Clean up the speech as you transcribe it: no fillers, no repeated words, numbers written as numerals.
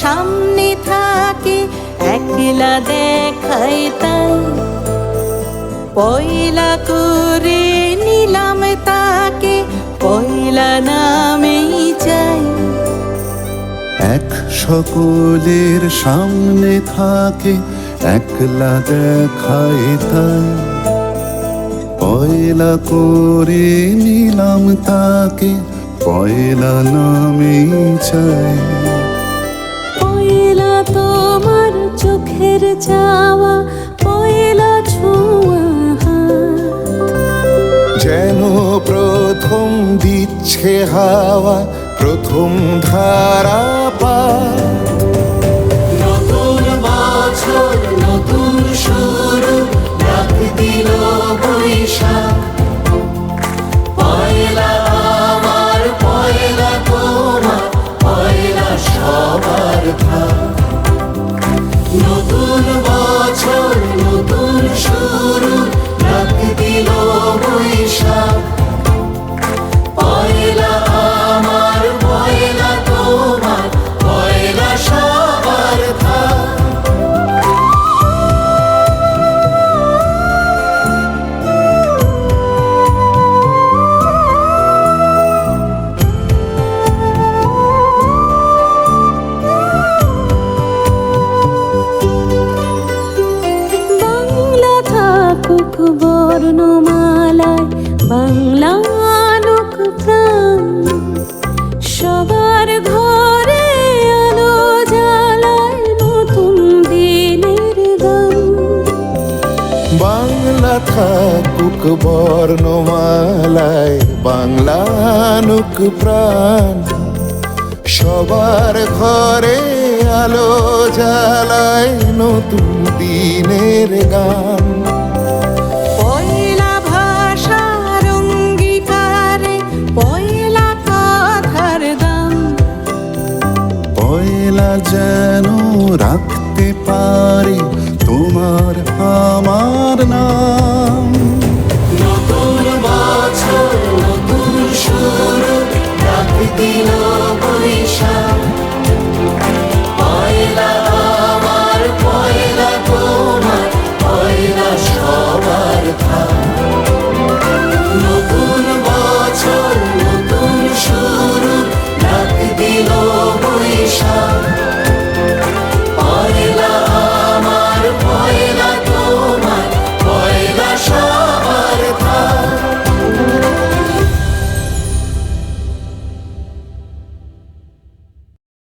সামনে থাকে একলা দেখায় তাই পয়লা করে নিলাম তাকে পয়লা নামেই চাই। এক সকলের সামনে থাকে একলা দেখায় তাই পয়লা করে নিলাম তাকে পয়লা নামেই চাই। পয়লা তোমার চোখের চাওয়া পয়লা ছোঁয়া যেন প্রথম দিচ্ছে হাওয়া প্রথম ধারা পা। নতুন বছর নতুন শুরু ডাক দিল বৈশাখ পয়লা আমার পয়লা তোমার পয়লা সবার ভাগ। নতুন বছর নতুন শুরু ডাক দিল বৈশাখ পয়লা আমার পয়লা তোমার পয়লা সবার ভাগ। বর্ণমালায় বাংলা আলোক প্রাণ সবার ঘরে আলো জ্বালায় নতুন দিনের গান। বাংলা থাকুক বর্ণমালায় বাংলা আনুক প্রাণ সবার ঘরে আলো জ্বালায় নতুন দিনের গান। পয়লা ভাষার অঙ্গীকারে পয়লা কথার দাম পয়লা যেন রাখতে পারে তোমার আমার নাম। নতুন বছর নতুন শুরু ডাক দিল বৈশাখ